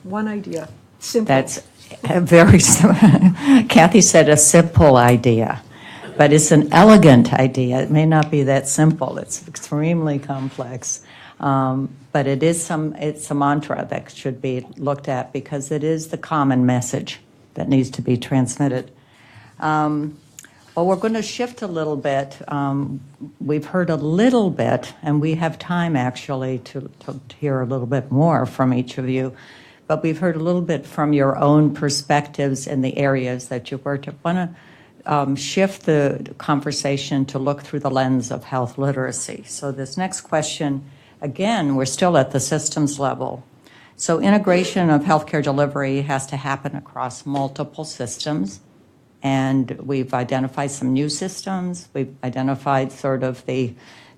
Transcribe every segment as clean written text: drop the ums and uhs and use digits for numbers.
One idea. Simple. That's a very, Kathy said a simple idea, but it's an elegant idea. It may not be that simple. It's extremely complex. But it's a mantra that should be looked at because it is the common message that needs to be transmitted. Well, we're going to shift a little bit. We've heard a little bit, and we have time actually to hear a little bit more from each of you. But we've heard a little bit from your own perspectives in the areas that you worked. I want to shift the conversation to look through the lens of health literacy. So this next question, again, we're still at the systems level. So integration of healthcare delivery has to happen across multiple systems. And we've identified some new systems. We've identified sort of the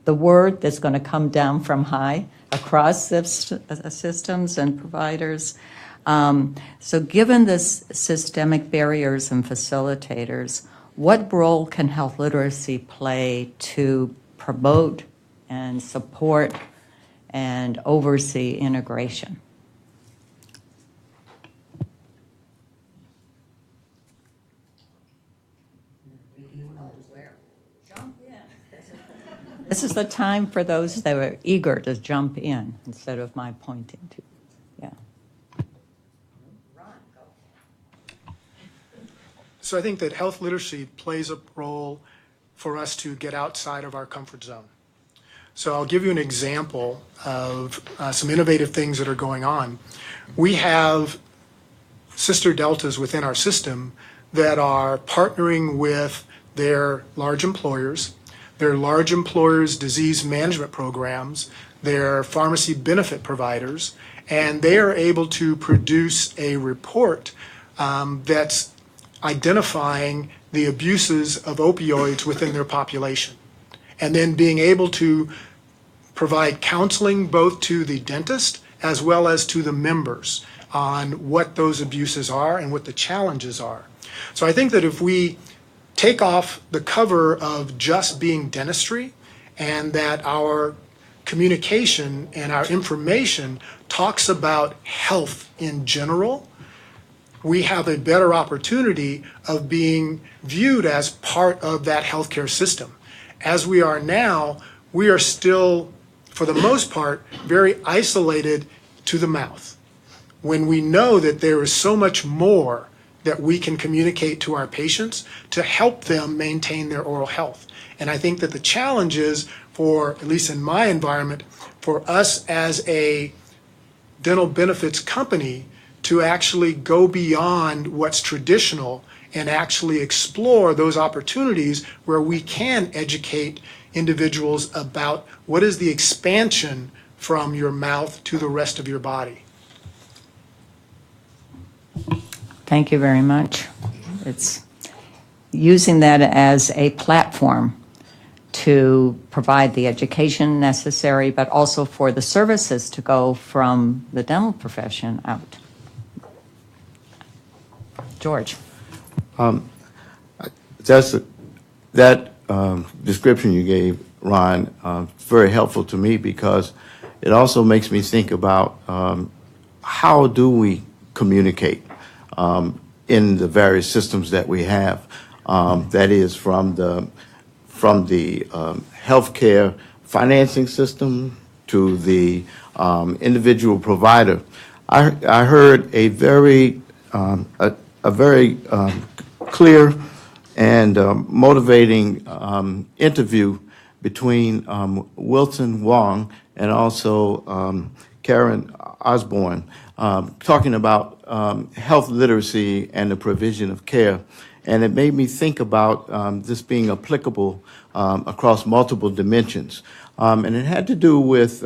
word that's going to come down from high across systems and providers. So given this systemic barriers and facilitators, what role can health literacy play to promote and support and oversee integration? This is the time for those that are eager to jump in instead of my pointing to. Yeah. Ron, go. So I think that health literacy plays a role for us to get outside of our comfort zone. So I'll give you an example of some innovative things that are going on. We have sister deltas within our system that are partnering with their large employers, disease management programs, their pharmacy benefit providers, and they are able to produce a report that's identifying the abuses of opioids within their population, and then being able to provide counseling both to the dentist as well as to the members on what those abuses are and what the challenges are. So I think that if we take off the cover of just being dentistry and that our communication and our information talks about health in general, we have a better opportunity of being viewed as part of that healthcare system. As we are now, we are still, for the most part, very isolated to the mouth, when we know that there is so much more that we can communicate to our patients to help them maintain their oral health. And I think that the challenge is, for, at least in my environment, for us as a dental benefits company to actually go beyond what's traditional and actually explore those opportunities where we can educate individuals about what is the expansion from your mouth to the rest of your body. Thank you very much. It's using that as a platform to provide the education necessary, but also for the services to go from the dental profession out. George. That description you gave, Ron, very helpful to me because it also makes me think about how do we communicate in the various systems that we have. That is from the healthcare financing system to the individual provider. I heard a very clear and motivating interview between Wilson Wong and also Karen Osborne, talking about health literacy and the provision of care. And it made me think about this being applicable across multiple dimensions. And it had to do with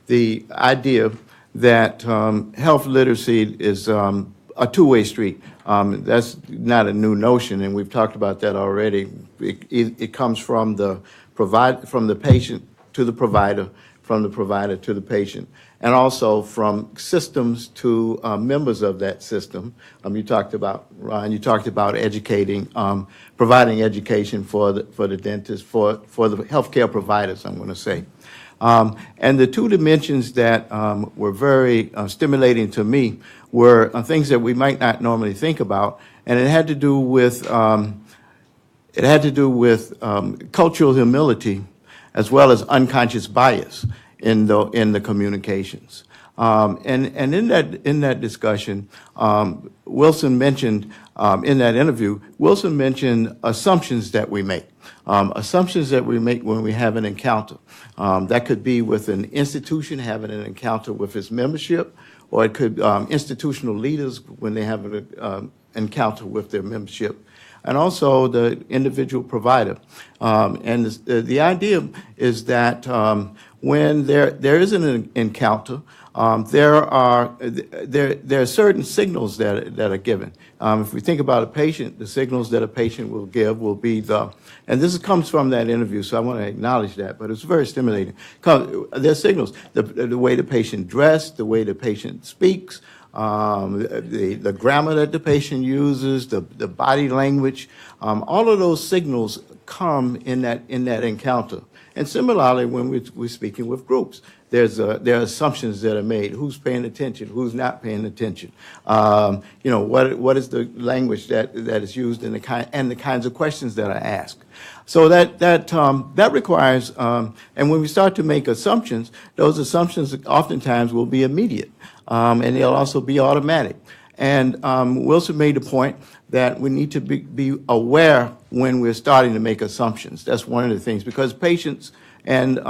the idea that health literacy is a two-way street. That's not a new notion, and we've talked about that already. It comes from the patient to the provider, from the provider to the patient, and also from systems to members of that system. You talked about, Ryan, you talked about educating, providing education for the dentists, for the healthcare providers, I'm going to say. And the two dimensions that were very stimulating to me were things that we might not normally think about, and it had to do with cultural humility as well as unconscious bias in the communications. And in that discussion, Wilson mentioned in that interview, Wilson mentioned assumptions that we make. Assumptions that we make when we have an encounter. That could be with an institution having an encounter with its membership, or it could institutional leaders when they have an encounter with their membership, and also the individual provider. And the idea is that when there is an encounter, there are certain signals that are given. If we think about a patient, the signals that a patient will give will be and this comes from that interview, so I want to acknowledge that, but it's very stimulating. There's signals, the way the patient dressed, the way the patient speaks, the grammar that the patient uses, the body language, all of those signals come in that encounter. And similarly, when we're speaking with groups, there are assumptions that are made. Who's paying attention? Who's not paying attention? What is the language that is used and the kinds of questions that are asked? So that requires, and when we start to make assumptions, those assumptions oftentimes will be immediate, and they'll also be automatic. And Wilson made the point that we need to be aware when we're starting to make assumptions. That's one of the things, because patients and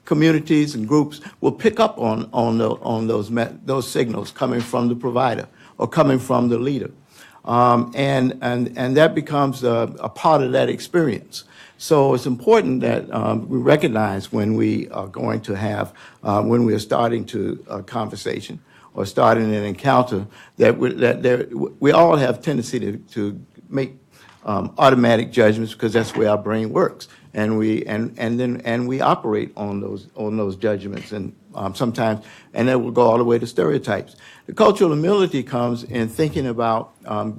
communities and groups will pick up on those signals coming from the provider or coming from the leader, and that becomes a part of that experience. So it's important that we recognize when we are going to have when we are starting a conversation or starting an encounter that we all have tendency to make automatic judgments, because that's the way our brain works, and we operate on those judgments, and sometimes, and that will go all the way to stereotypes. The cultural humility comes in thinking about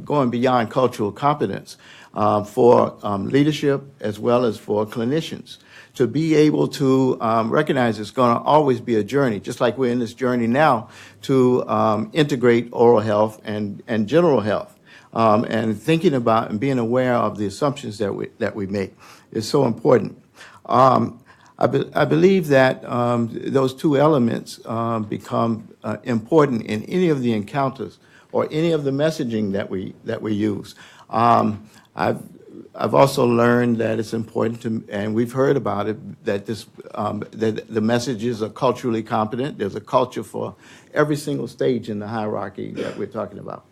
going beyond cultural competence for leadership as well as for clinicians, to be able to recognize it's going to always be a journey, just like we're in this journey now to integrate oral health and general health. And thinking about and being aware of the assumptions that we make is so important. I believe that those two elements become important in any of the encounters or any of the messaging that we use. I've also learned that it's important to, and we've heard about it, that that the messages are culturally competent. There's a culture for every single stage in the hierarchy that we're talking about.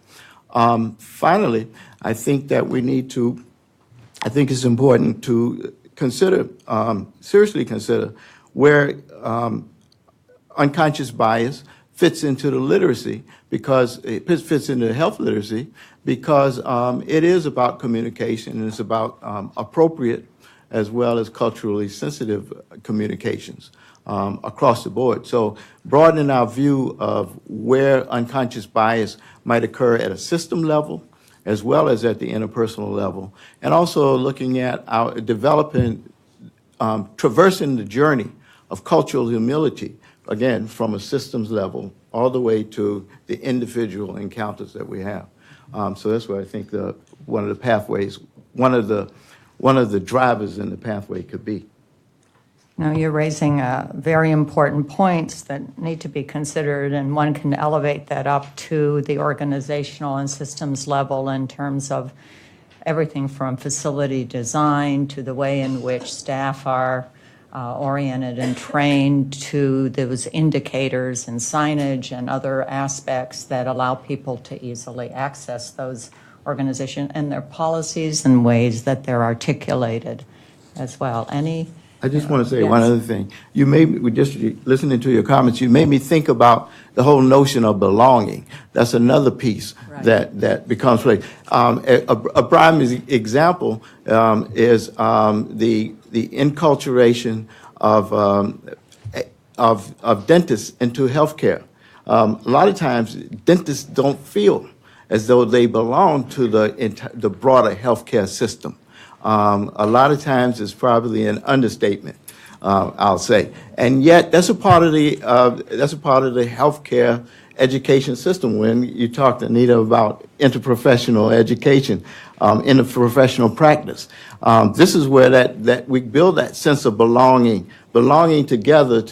Finally, I think that I think it's important to seriously consider where unconscious bias fits into the literacy, because it fits into health literacy, because it is about communication, and it's about appropriate as well as culturally sensitive communications across the board. So broadening our view of where unconscious bias might occur at a system level as well as at the interpersonal level, and also looking at our traversing the journey of cultural humility, again, from a systems level all the way to the individual encounters that we have. So that's where I think one of the pathways, one of the drivers in the pathway could be. Now, you're raising very important points that need to be considered, and one can elevate that up to the organizational and systems level in terms of everything from facility design to the way in which staff are oriented and trained, to those indicators and signage and other aspects that allow people to easily access those organizations and their policies and ways that they're articulated as well. I just want to say one other thing. You made me, just listening to your comments, you made me think about the whole notion of belonging. That's another piece that becomes play. A prime example is the enculturation of dentists into healthcare. A lot of times, dentists don't feel as though they belong to the broader healthcare system. A lot of times it's probably an understatement. I'll say. And yet, that's a part of the healthcare education system. When you talked, Anita, about interprofessional education, interprofessional practice, this is where that we build that sense of belonging together.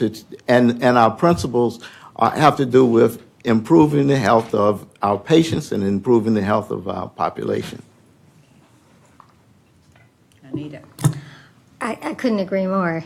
And our principles have to do with improving the health of our patients and improving the health of our population. Anita. I couldn't agree more,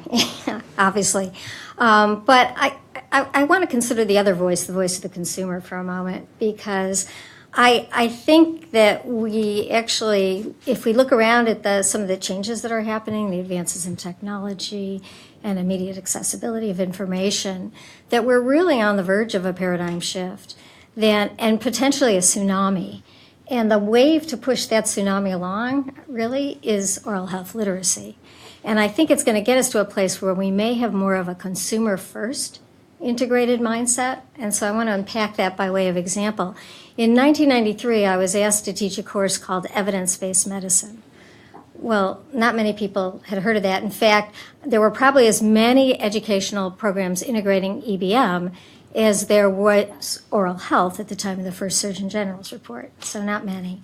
obviously. But I want to consider the other voice, the voice of the consumer, for a moment, because I think that we actually, if we look around at some of the changes that are happening, the advances in technology and immediate accessibility of information, that we're really on the verge of a paradigm shift and potentially a tsunami. And the wave to push that tsunami along really is oral health literacy. And I think it's going to get us to a place where we may have more of a consumer-first integrated mindset. And so I want to unpack that by way of example. In 1993, I was asked to teach a course called Evidence-Based Medicine. Well, not many people had heard of that. In fact, there were probably as many educational programs integrating EBM as there was oral health at the time of the first Surgeon General's report, so not many.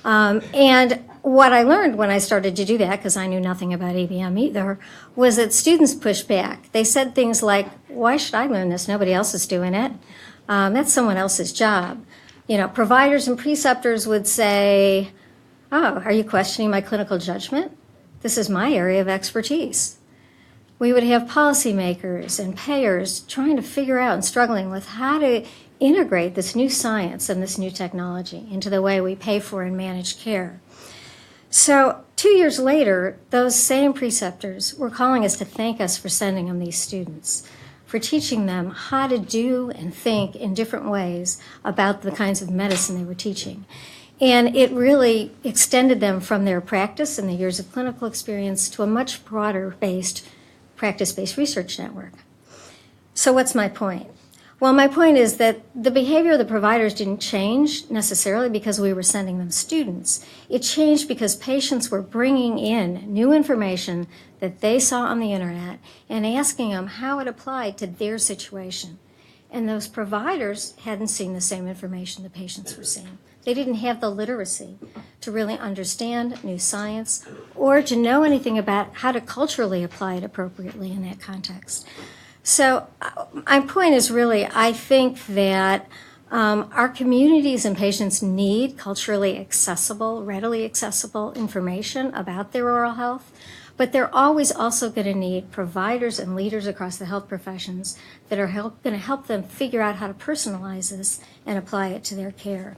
And what I learned when I started to do that, because I knew nothing about EBM either, was that students pushed back. They said things like, why should I learn this? Nobody else is doing it. That's someone else's job. You know, providers and preceptors would say, oh, are you questioning my clinical judgment? This is my area of expertise. We would have policymakers and payers trying to figure out and struggling with how to integrate this new science and this new technology into the way we pay for and manage care. So 2 years later, those same preceptors were calling us to thank us for sending them these students, for teaching them how to do and think in different ways about the kinds of medicine they were teaching. And it really extended them from their practice and the years of clinical experience to a much broader-based practice-based research network. So what's my point? Well, my point is that the behavior of the providers didn't change necessarily because we were sending them students. It changed because patients were bringing in new information that they saw on the internet and asking them how it applied to their situation. And those providers hadn't seen the same information the patients were seeing. They didn't have the literacy to really understand new science or to know anything about how to culturally apply it appropriately in that context. So my point is really, I think that our communities and patients need culturally accessible, readily accessible information about their oral health, but they're always also going to need providers and leaders across the health professions that are going to help them figure out how to personalize this and apply it to their care.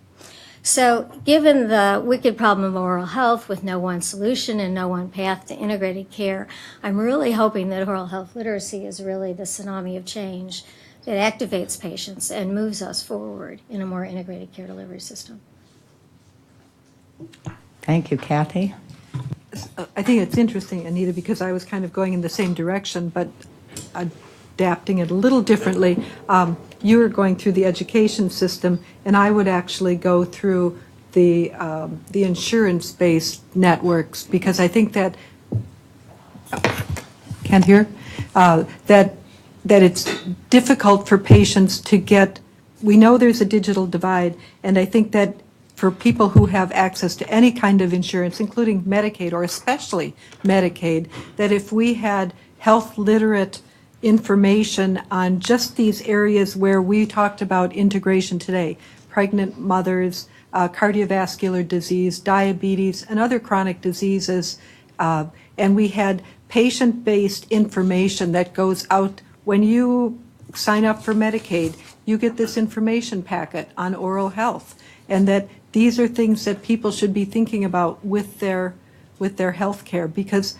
So given the wicked problem of oral health with no one solution and no one path to integrated care, I'm really hoping that oral health literacy is really the tsunami of change that activates patients and moves us forward in a more integrated care delivery system. Thank you, Kathy. I think it's interesting, Anita, because I was kind of going in the same direction, but adapting it a little differently. You were going through the education system, and I would actually go through the insurance-based networks, because I think that can't hear that it's difficult for patients to get. We know there's a digital divide, and I think that for people who have access to any kind of insurance, including Medicaid or especially Medicaid, that if we had health literate information on just these areas where we talked about integration today, pregnant mothers, cardiovascular disease, diabetes, and other chronic diseases, and we had patient-based information that goes out. When you sign up for Medicaid, you get this information packet on oral health, and that these are things that people should be thinking about with their health care, because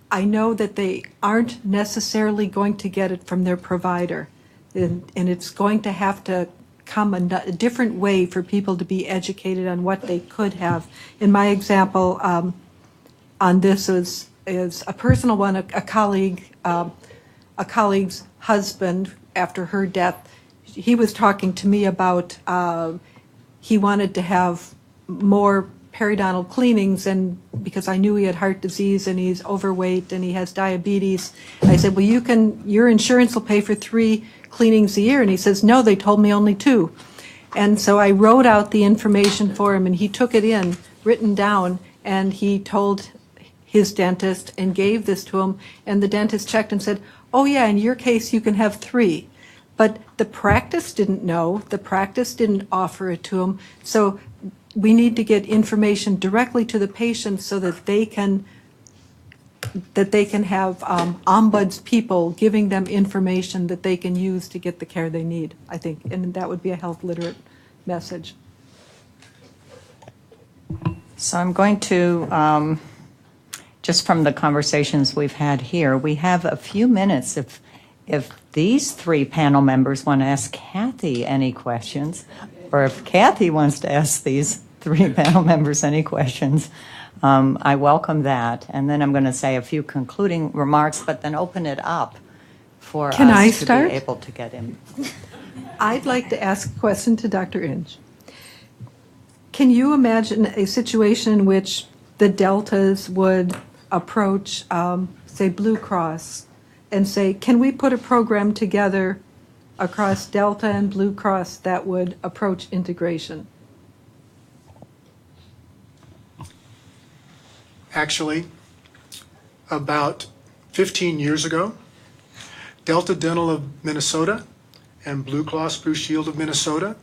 I know that they aren't necessarily going to get it from their provider, and it's going to have to come a different way for people to be educated on what they could have. In my example on this is a personal one. A colleague's husband, after her death, he was talking to me about he wanted to have more periodontal cleanings, and because I knew he had heart disease and he's overweight and he has diabetes, I said, well, your insurance will pay for 3 cleanings a year. And he says, no, they told me only 2. And so I wrote out the information for him, and he took it in, written down, and he told his dentist and gave this to him, and the dentist checked and said, oh yeah, in your case you can have 3. But the practice didn't know, the practice didn't offer it to him, so we need to get information directly to the patient so that they can have ombuds people giving them information that they can use to get the care they need, I think, and that would be a health literate message. So I'm going to, just from the conversations we've had here, we have a few minutes if these 3 panel members want to ask Kathy any questions, or if Kathy wants to ask these 3 panel members any questions, I welcome that. And then I'm going to say a few concluding remarks, but then open it up for Can I us to start? be able to get in. I'd like to ask a question to Dr. Inch. Can you imagine a situation in which the Deltas would approach, say, Blue Cross and say, can we put a program together across Delta and Blue Cross that would approach integration? Actually, about 15 years ago, Delta Dental of Minnesota and Blue Cross Blue Shield of Minnesota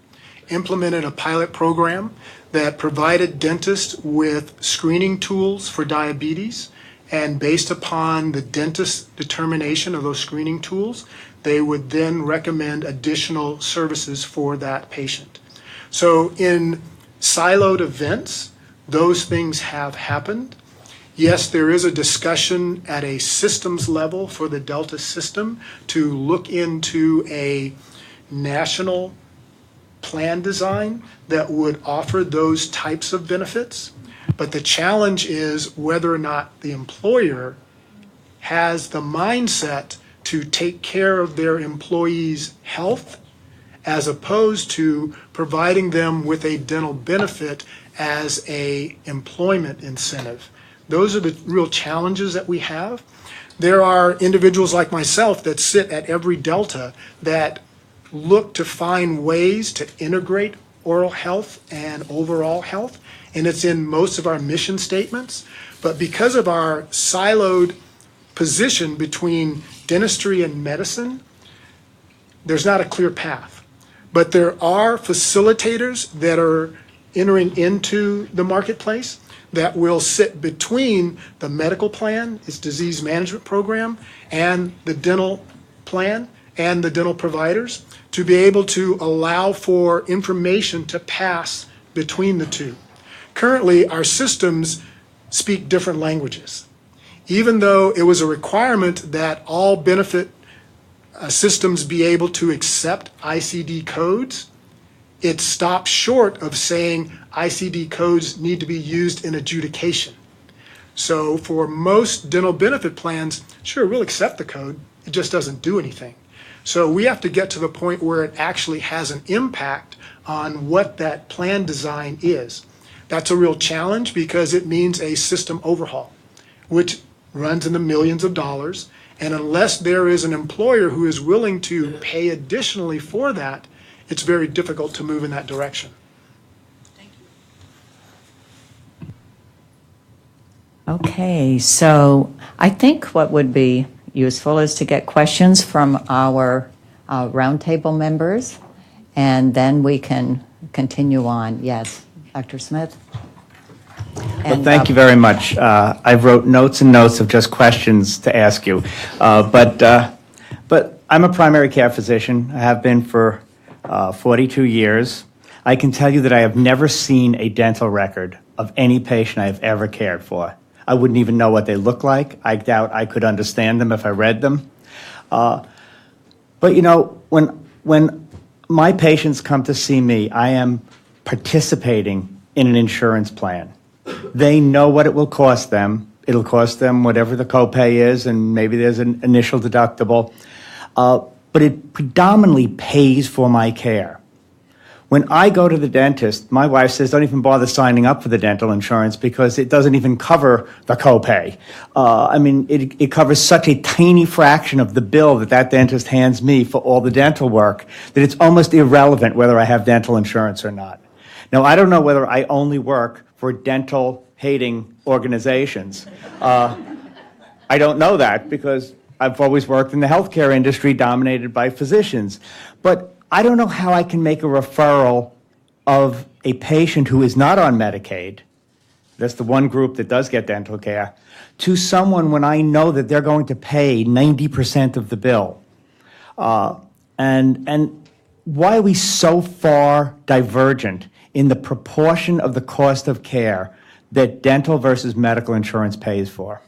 implemented a pilot program that provided dentists with screening tools for diabetes, and based upon the dentist's determination of those screening tools, they would then recommend additional services for that patient. So in siloed events, those things have happened. Yes, there is a discussion at a systems level for the Delta system to look into a national plan design that would offer those types of benefits. But the challenge is whether or not the employer has the mindset to take care of their employees' health as opposed to providing them with a dental benefit as a employment incentive. Those are the real challenges that we have. There are individuals like myself that sit at every Delta that look to find ways to integrate oral health and overall health, and it's in most of our mission statements. But because of our siloed position between dentistry and medicine, there's not a clear path. But there are facilitators that are entering into the marketplace that will sit between the medical plan, its disease management program, and the dental plan and the dental providers to be able to allow for information to pass between the two. Currently, our systems speak different languages. Even though it was a requirement that all benefit systems be able to accept ICD codes, it stops short of saying ICD codes need to be used in adjudication. So for most dental benefit plans, sure, we'll accept the code, it just doesn't do anything. So we have to get to the point where it actually has an impact on what that plan design is. That's a real challenge because it means a system overhaul, which runs in the millions of dollars. And unless there is an employer who is willing to pay additionally for that, it's very difficult to move in that direction. Okay, so I think what would be useful is to get questions from our roundtable members, and then we can continue on. Yes, Dr. Smith? Well, thank you very much. I wrote notes and notes of just questions to ask you. But I'm a primary care physician. I have been for 42 years. I can tell you that I have never seen a dental record of any patient I have ever cared for. I wouldn't even know what they look like. I doubt I could understand them if I read them. But you know, when my patients come to see me, I am participating in an insurance plan. They know what it will cost them. It'll cost them whatever the copay is, and maybe there's an initial deductible. But it predominantly pays for my care. When I go to the dentist, my wife says, don't even bother signing up for the dental insurance because it doesn't even cover the copay. It covers such a tiny fraction of the bill that dentist hands me for all the dental work that it's almost irrelevant whether I have dental insurance or not. Now, I don't know whether I only work for dental-hating organizations. I don't know that because I've always worked in the healthcare industry dominated by physicians. But I don't know how I can make a referral of a patient who is not on Medicaid, that's the one group that does get dental care, to someone when I know that they're going to pay 90% of the bill. And why are we so far divergent in the proportion of the cost of care that dental versus medical insurance pays for?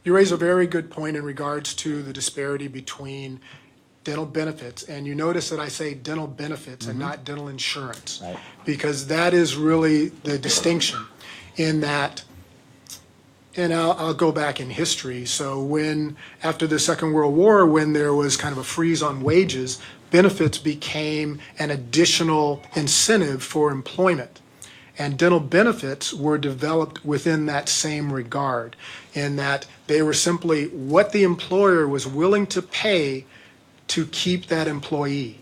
You raise a very good point in regards to the disparity between dental benefits. And you notice that I say dental benefits and not dental insurance, Right. because that is really the distinction in that, and I'll go back in history. So when, after the Second World War, when there was kind of a freeze on wages, benefits became an additional incentive for employment. And dental benefits were developed within that same regard, in that they were simply what the employer was willing to pay to keep that employee,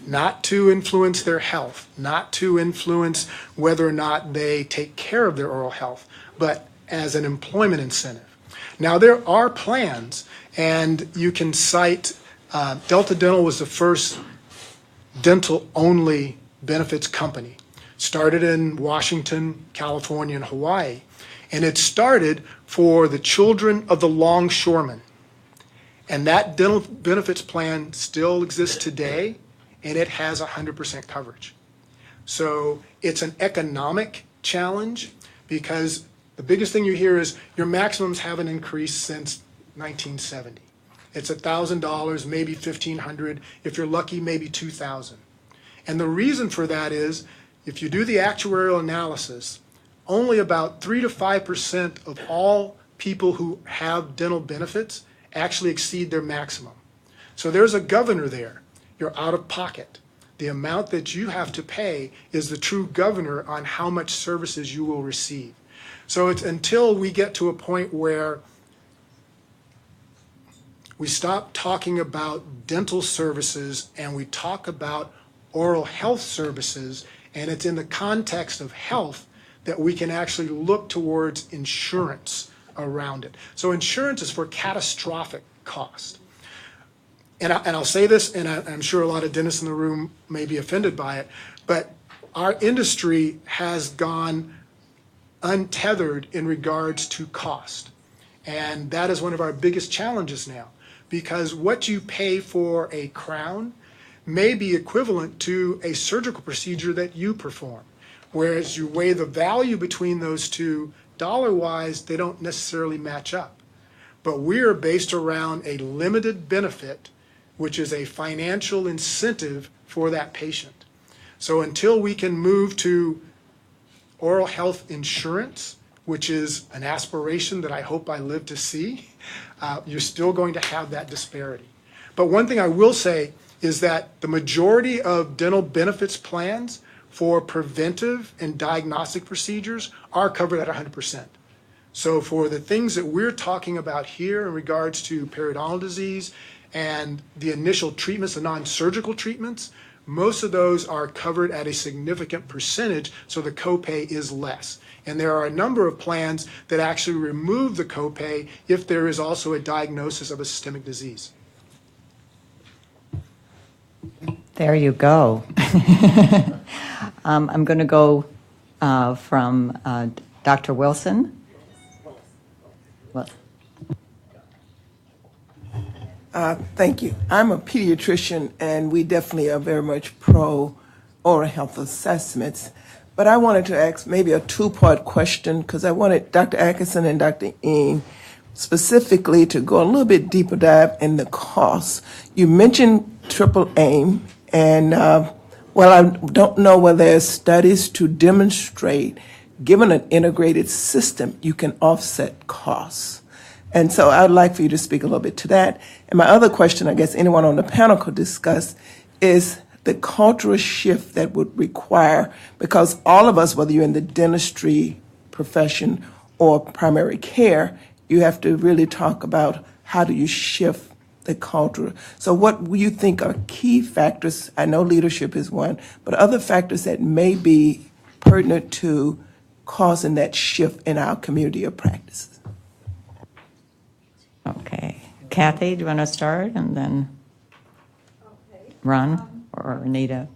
not to influence their health, not to influence whether or not they take care of their oral health, but as an employment incentive. Now, there are plans, and you can cite Delta Dental was the first dental-only benefits company. Started in Washington, California, and Hawaii. And it started for the children of the longshoremen. And that dental benefits plan still exists today, and it has 100% coverage. So it's an economic challenge, because the biggest thing you hear is your maximums haven't increased since 1970. It's $1,000, maybe $1,500. If you're lucky, maybe $2,000. And the reason for that is, if you do the actuarial analysis, only about 3 to 5% of all people who have dental benefits actually exceed their maximum. So there's a governor there. You're out of pocket. The amount that you have to pay is the true governor on how much services you will receive. So it's until we get to a point where we stop talking about dental services and we talk about oral health services, and it's in the context of health that we can actually look towards insurance around it. So insurance is for catastrophic cost. And I'll say this, and I'm sure a lot of dentists in the room may be offended by it, but our industry has gone untethered in regards to cost. And that is one of our biggest challenges now, because what you pay for a crown may be equivalent to a surgical procedure that you perform. Whereas you weigh the value between those two, dollar-wise, they don't necessarily match up. But we're based around a limited benefit, which is a financial incentive for that patient. So until we can move to oral health insurance, which is an aspiration that I hope I live to see, you're still going to have that disparity. But one thing I will say is that the majority of dental benefits plans for preventive and diagnostic procedures are covered at 100%. So for the things that we're talking about here in regards to periodontal disease and the initial treatments, the non-surgical treatments, most of those are covered at a significant percentage, so the copay is less. And there are a number of plans that actually remove the copay if there is also a diagnosis of a systemic disease. There you go. I'm going to go from Dr. Wilson. Well, Thank you. I'm a pediatrician, and we definitely are very much pro oral health assessments. But I wanted to ask maybe a two-part question, because I wanted Dr. Atkinson and Dr. Ng specifically to go a little bit deeper dive in the costs. You mentioned triple aim, and well, I don't know whether there's studies to demonstrate given an integrated system, you can offset costs. And so I'd like for you to speak a little bit to that. And my other question, I guess anyone on the panel could discuss, is the cultural shift that would require, because all of us, whether you're in the dentistry profession or primary care, you have to really talk about how do you shift the culture. So what do you think are key factors? I know leadership is one, but other factors that may be pertinent to causing that shift in our community of practices. Okay. Kathy, do you want to start and then Ron or Anita?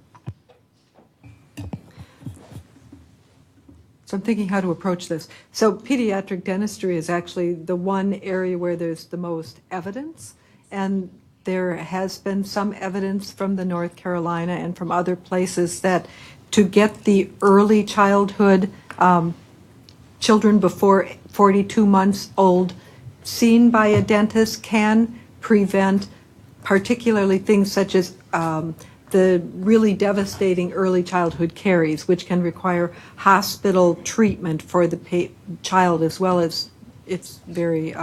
So I'm thinking how to approach this. So pediatric dentistry is actually the one area where there's the most evidence, and there has been some evidence from the North Carolina and from other places that to get the early childhood children before 42 months old seen by a dentist can prevent particularly things such as the really devastating early childhood caries, which can require hospital treatment for the child, as well as it's very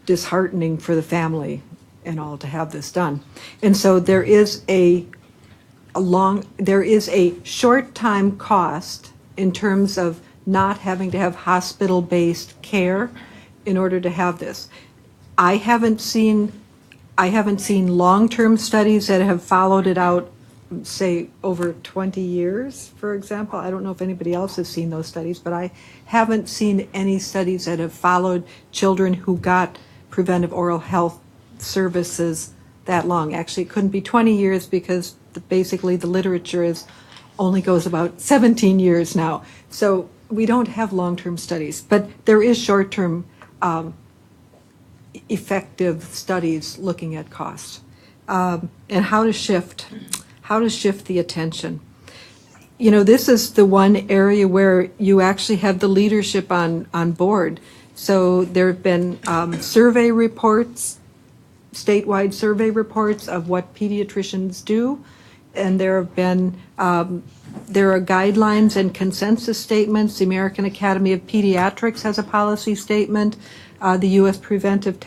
disheartening for the family and all to have this done. And so there is a short time cost in terms of not having to have hospital-based care in order to have this. I haven't seen long-term studies that have followed it out, say, over 20 years, for example. I don't know if anybody else has seen those studies, but I haven't seen any studies that have followed children who got preventive oral health services that long. Actually, it couldn't be 20 years because basically the literature only goes about 17 years now. So we don't have long-term studies, but there is short-term effective studies looking at cost and how to shift the attention. You know, this is the one area where you actually have the leadership on board. So there have been survey reports, statewide survey reports of what pediatricians do, and there have been there are guidelines and consensus statements. The American Academy of Pediatrics has a policy statement. The U.S. Preventive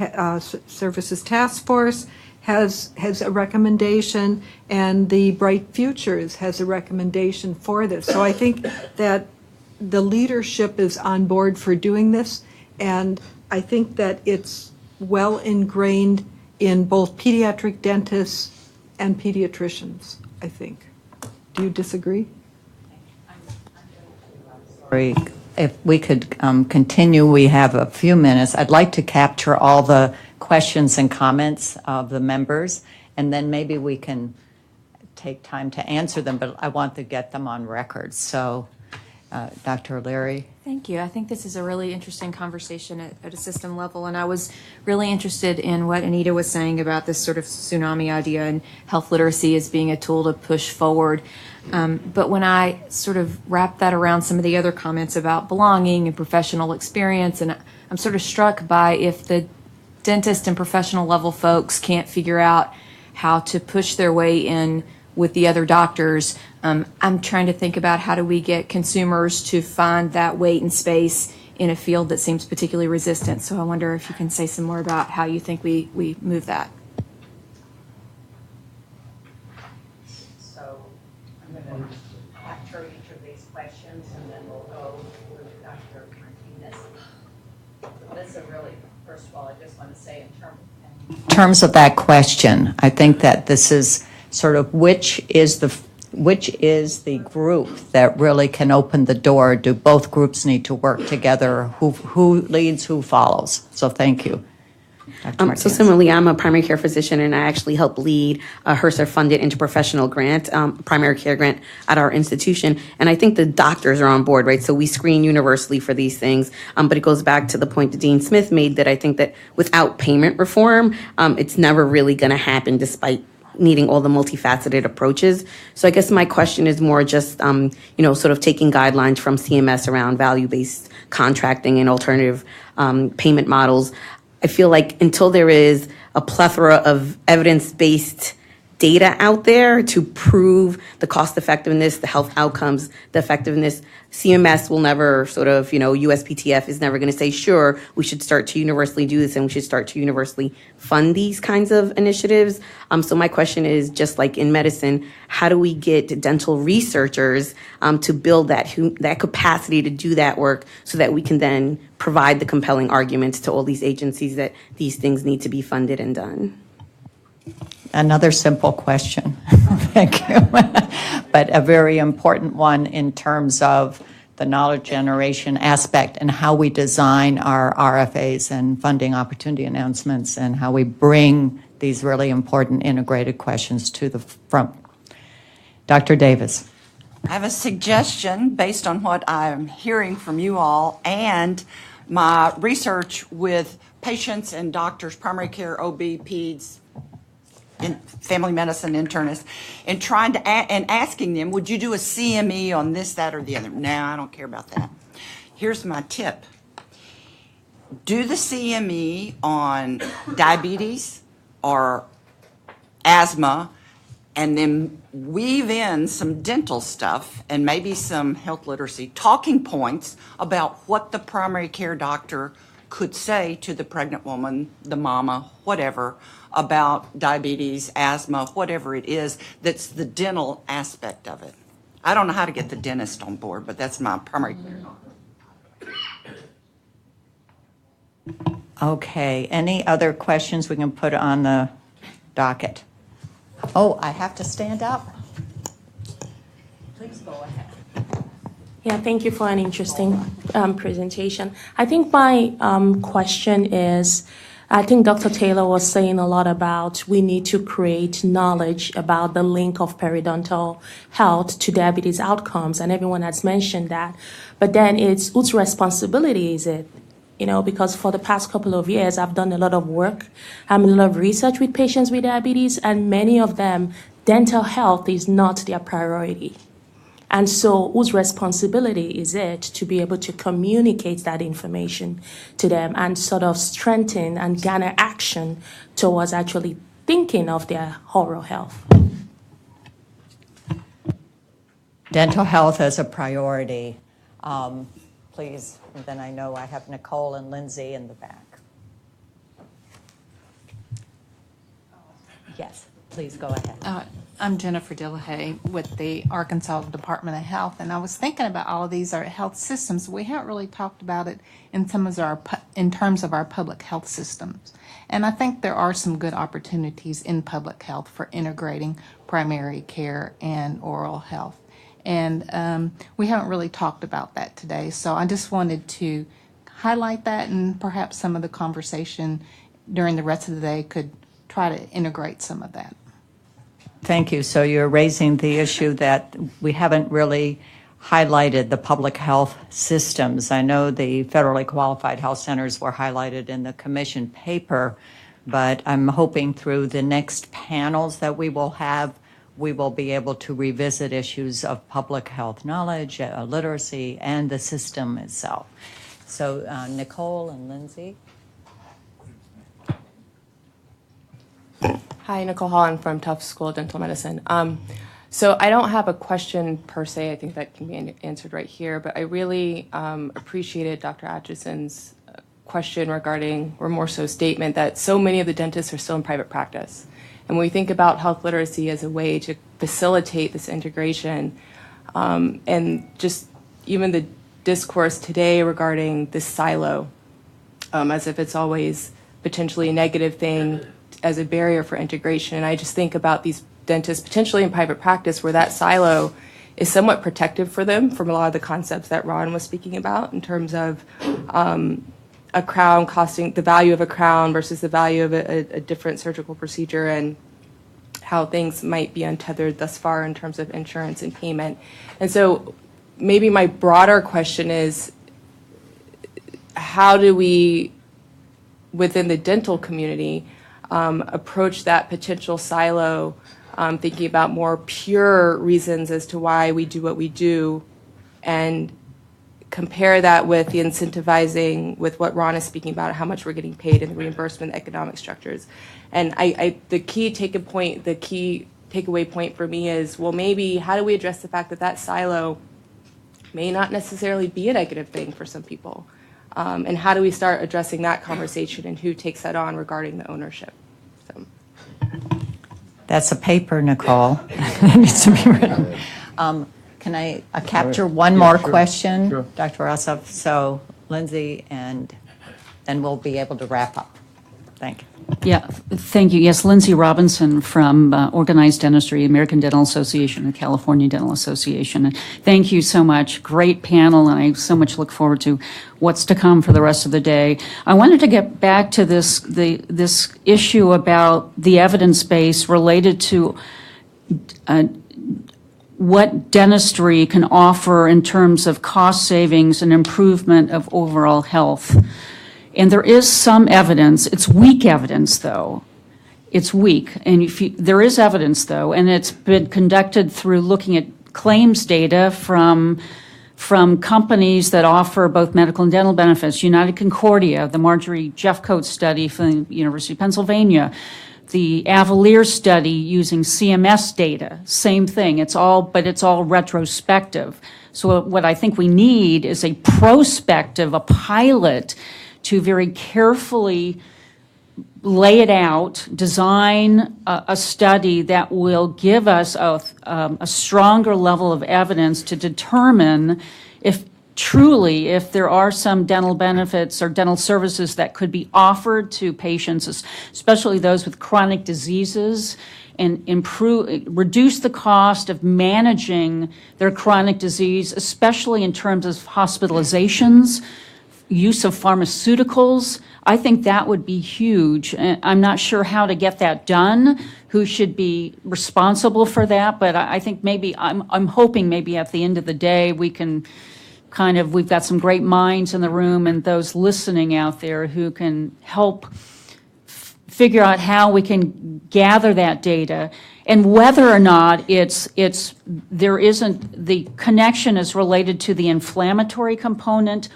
Services Task Force has a recommendation, and the Bright Futures has a recommendation for this. So I think that the leadership is on board for doing this, and I think that it's well ingrained in both pediatric dentists and pediatricians, I think. Do you disagree? If we could continue, we have a few minutes. I'd like to capture all the questions and comments of the members, and then maybe we can take time to answer them, but I want to get them on record. So, Dr. O'Leary. Thank you. I think this is a really interesting conversation at a system level, and I was really interested in what Anita was saying about this sort of tsunami idea and health literacy as being a tool to push forward. But when I sort of wrap that around some of the other comments about belonging and professional experience, and I'm sort of struck by if the dentist and professional level folks can't figure out how to push their way in with the other doctors, I'm trying to think about how do we get consumers to find that weight and space in a field that seems particularly resistant. So I wonder if you can say some more about how you think we move that. So I'm going to capture each of these questions, and then we'll go with Dr. Martinez. So this is really, first of all, I just want to say in terms of that question, I think that this is sort of which is the group that really can open the door? Do both groups need to work together? Who leads, who follows? So thank you. So similarly, I'm a primary care physician, and I actually help lead a HRSA-funded interprofessional grant, primary care grant at our institution. And I think the doctors are on board, right? So we screen universally for these things. But it goes back to the point that Dean Smith made, that I think that without payment reform, it's never really going to happen, despite needing all the multifaceted approaches. So I guess my question is more just, sort of taking guidelines from CMS around value-based contracting and alternative payment models. I feel like until there is a plethora of evidence-based data out there to prove the cost effectiveness, the health outcomes, the effectiveness. CMS will never sort of, USPTF is never going to say, sure, we should start to universally do this and we should start to universally fund these kinds of initiatives. So my question is, just like in medicine, how do we get dental researchers to build that capacity to do that work so that we can then provide the compelling arguments to all these agencies that these things need to be funded and done? Another simple question. Thank you. But a very important one in terms of the knowledge generation aspect and how we design our RFAs and funding opportunity announcements and how we bring these really important integrated questions to the front. Dr. Davis. I have a suggestion based on what I'm hearing from you all and my research with patients and doctors, primary care, OB, peds, in family medicine internists, and trying to and asking them, would you do a CME on this, that, or the other? No, I don't care about that. Here's my tip. Do the CME on diabetes or asthma, and then weave in some dental stuff and maybe some health literacy talking points about what the primary care doctor could say to the pregnant woman, the mama, whatever, about diabetes, asthma, whatever it is, that's the dental aspect of it. I don't know how to get the dentist on board, but that's my primary care doctor. Okay, any other questions we can put on the docket? Oh, I have to stand up? Please go ahead. Yeah, thank you for an interesting presentation. I think my question is, I think Dr. Taylor was saying a lot about we need to create knowledge about the link of periodontal health to diabetes outcomes, and everyone has mentioned that. But then it's whose responsibility is it? Because for the past couple of years, I've done a lot of work, a lot of research with patients with diabetes, and many of them, dental health is not their priority. And so whose responsibility is it to be able to communicate that information to them and sort of strengthen and garner action towards actually thinking of their oral health? Dental health as a priority. Please, and then I know I have Nicole and Lindsay in the back. Yes, please go ahead. I'm Jennifer Dillahay with the Arkansas Department of Health, and I was thinking about all of these are health systems. We haven't really talked about it in terms of our public health systems. And I think there are some good opportunities in public health for integrating primary care and oral health. And we haven't really talked about that today, so I just wanted to highlight that, and perhaps some of the conversation during the rest of the day could try to integrate some of that. Thank you. So you're raising the issue that we haven't really highlighted the public health systems. I know the federally qualified health centers were highlighted in the commission paper, but I'm hoping through the next panels that we will have, we will be able to revisit issues of public health knowledge, literacy, and the system itself. So Nicole and Lindsay. Hi, Nicole Holland from Tufts School of Dental Medicine. So I don't have a question per se. I think that can be answered right here, but I really appreciated Dr. Atchison's question regarding, or more so statement, that so many of the dentists are still in private practice. And when we think about health literacy as a way to facilitate this integration, and just even the discourse today regarding this silo, as if it's always potentially a negative thing as a barrier for integration. And I just think about these dentists potentially in private practice where that silo is somewhat protective for them from a lot of the concepts that Ron was speaking about in terms of a crown costing, the value of a crown versus the value of a different surgical procedure, and how things might be untethered thus far in terms of insurance and payment. And so maybe my broader question is, how do we, within the dental community, approach that potential silo, thinking about more pure reasons as to why we do what we do, and compare that with the incentivizing, with what Ron is speaking about, how much we're getting paid and the reimbursement economic structures. And the key takeaway point for me is, well, maybe how do we address the fact that that silo may not necessarily be a negative thing for some people? And how do we start addressing that conversation and who takes that on regarding the ownership? So. That's a paper, Nicole. It needs to be written. Can I capture one more question, Sure. Dr. Ossoff? So Lindsay, and then we'll be able to wrap up. Thank you. Yeah, thank you. Yes, Lindsay Robinson from Organized Dentistry, American Dental Association, the California Dental Association. And thank you so much. Great panel, and I so much look forward to what's to come for the rest of the day. I wanted to get back to this issue about the evidence base related to what dentistry can offer in terms of cost savings and improvement of overall health. And there is some evidence. It's weak evidence, though. It's weak. And there is evidence, though, and it's been conducted through looking at claims data from companies that offer both medical and dental benefits. United Concordia, the Marjorie Jeffcoat study from the University of Pennsylvania, the Avalier study using CMS data, same thing. But it's all retrospective. So what I think we need is a prospective, a pilot, to very carefully lay it out, design a study that will give us a stronger level of evidence to determine if there are some dental benefits or dental services that could be offered to patients, especially those with chronic diseases, and reduce the cost of managing their chronic disease, especially in terms of hospitalizations, use of pharmaceuticals. I think that would be huge. I'm not sure how to get that done, who should be responsible for that, but I think maybe, I'm hoping maybe at the end of the day we can we've got some great minds in the room and those listening out there who can help figure out how we can gather that data and whether or not there isn't, the connection is related to the inflammatory component,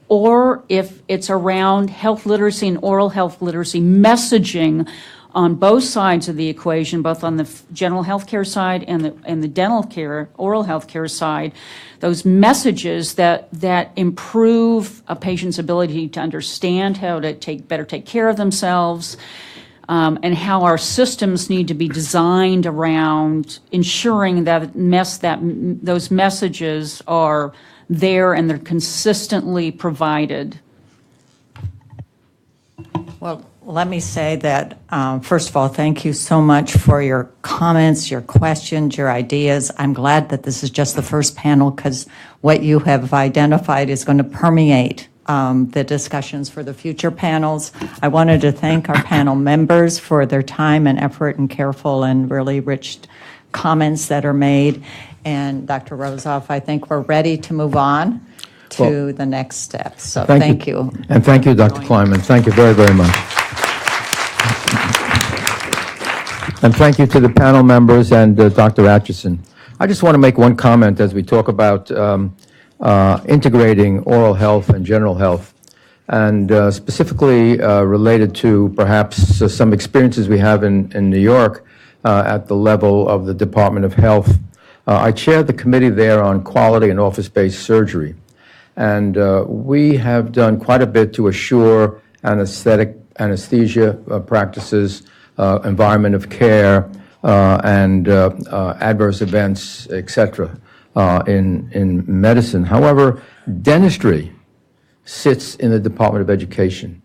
or if it's around health literacy and oral health literacy messaging on both sides of the equation, both on the general health care side and the dental care, oral health care side, those messages that improve a patient's ability to understand how to better take care of themselves, and how our systems need to be designed around ensuring that those messages are there and they're consistently provided. Well, let me say that, first of all, thank you so much for your comments, your questions, your ideas. I'm glad that this is just the first panel because what you have identified is going to permeate the discussions for the future panels. I wanted to thank our panel members for their time and effort and careful and really rich comments that are made. And Dr. Rosoff, I think we're ready to move on to the next steps. So thank you. And thank you, Dr. Kleiman. Thank you very, very much. And thank you to the panel members and Dr. Atchison. I just want to make one comment as we talk about integrating oral health and general health, and specifically related to perhaps some experiences we have in New York at the level of the Department of Health. I chair the committee there on quality and office-based surgery, and we have done quite a bit to assure anesthesia practices, environment of care, and adverse events, etc. In medicine. However, dentistry sits in the Department of Education,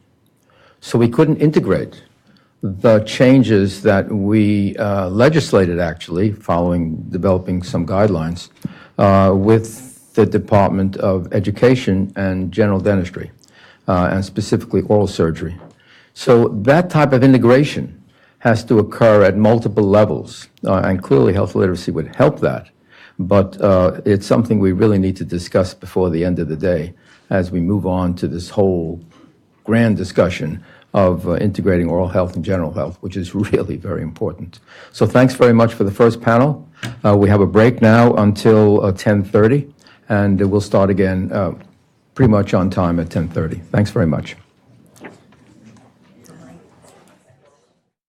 so we couldn't integrate the changes that we legislated, actually, following developing some guidelines, with the Department of Education and General Dentistry, and specifically oral surgery. So that type of integration has to occur at multiple levels, and clearly health literacy would help that. But it's something we really need to discuss before the end of the day as we move on to this whole grand discussion of integrating oral health and general health, which is really very important. So thanks very much for the first panel. We have a break now until 10:30, and we'll start again pretty much on time at 10:30. Thanks very much.